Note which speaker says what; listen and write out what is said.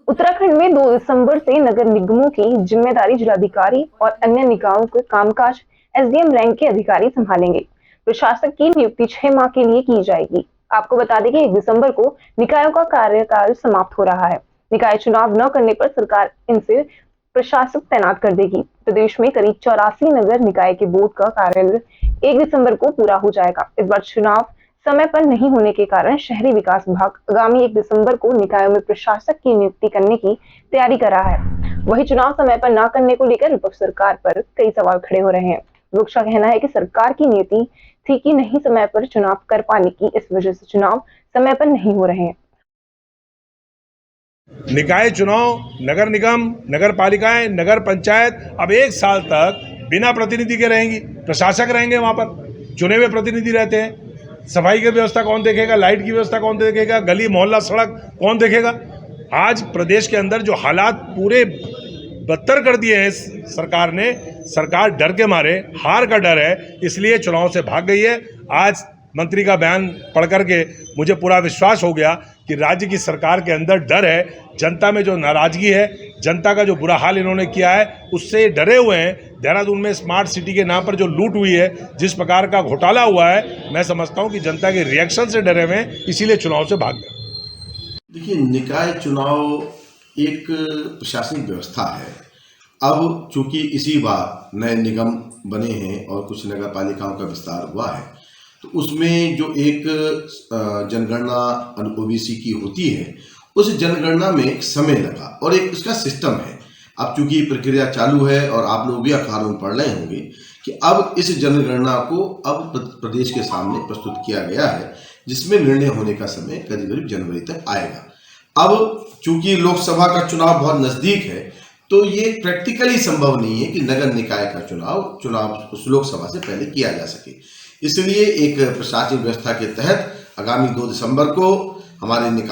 Speaker 1: उत्तराखंड में 2 दिसंबर से नगर निगमों की जिम्मेदारी जिलाधिकारी और अन्य निकायों के कामकाज एसडीएम रैंक के अधिकारी संभालेंगे। प्रशासक की नियुक्ति 6 माह के लिए की जाएगी। आपको बता दें कि 1 दिसंबर को निकायों का कार्यकाल समाप्त हो रहा है। निकाय चुनाव न करने पर सरकार इनसे प्रशासक तैनात कर देगी। प्रदेश में करीब 84 नगर निकाय के बोर्ड का कार्यालय 1 दिसंबर को पूरा हो जाएगा। इस बार चुनाव समय पर नहीं होने के कारण शहरी विकास विभाग आगामी 1 दिसंबर को निकायों में प्रशासक की नियुक्ति करने की तैयारी कर रहा है। वही चुनाव समय पर न करने को लेकर विपक्ष सरकार पर कई सवाल खड़े हो रहे हैं। विपक्ष का कहना है कि सरकार की नीति थी कि नहीं समय पर चुनाव कर पाने की, इस वजह से चुनाव समय पर नहीं हो रहे हैं।
Speaker 2: निकाय चुनाव, नगर निगम, नगर पालिकाएं, नगर पंचायत अब 1 साल तक बिना प्रतिनिधि के रहेंगी। प्रशासक रहेंगे, वहां पर चुने हुए प्रतिनिधि रहते हैं। सफाई की व्यवस्था कौन देखेगा, लाइट की व्यवस्था कौन देखेगा, गली मोहल्ला सड़क कौन देखेगा। आज प्रदेश के अंदर जो हालात पूरे बदतर कर दिए हैं सरकार ने, सरकार डर के मारे, हार का डर है, इसलिए चुनाव से भाग गई है। आज मंत्री का बयान पढ़ करके मुझे पूरा विश्वास हो गया कि राज्य की सरकार के अंदर डर है। जनता में जो नाराजगी है, जनता का जो बुरा हाल इन्होंने किया है, उससे डरे हुए हैं। देहरादून में स्मार्ट सिटी के नाम पर जो लूट हुई है, जिस प्रकार का घोटाला हुआ है, मैं समझता हूं कि जनता के रिएक्शन से डरे हुए हैं, इसीलिए चुनाव से भाग गए।
Speaker 3: देखिए, निकाय चुनाव एक प्रशासनिक व्यवस्था है। अब चूंकि इसी बार नए निगम बने हैं और कुछ नगर पालिकाओं का विस्तार हुआ है, तो उसमें जो एक जनगणना ओबीसी की होती है, उस जनगणना में एक समय लगा और एक उसका सिस्टम है। अब चूंकि प्रक्रिया चालू है और आप लोग भी अखबारों में पढ़ रहे होंगे कि अब इस जनगणना को अब प्रदेश के सामने प्रस्तुत किया गया है, जिसमें निर्णय होने का समय करीब जनवरी तक आएगा। अब चूंकि लोकसभा का चुनाव बहुत नजदीक है, तो ये प्रैक्टिकली संभव नहीं है कि नगर निकाय का चुनाव उस लोकसभा से पहले किया जा सके। इसलिए एक प्रशासनिक व्यवस्था के तहत आगामी 2 दिसंबर को हमारे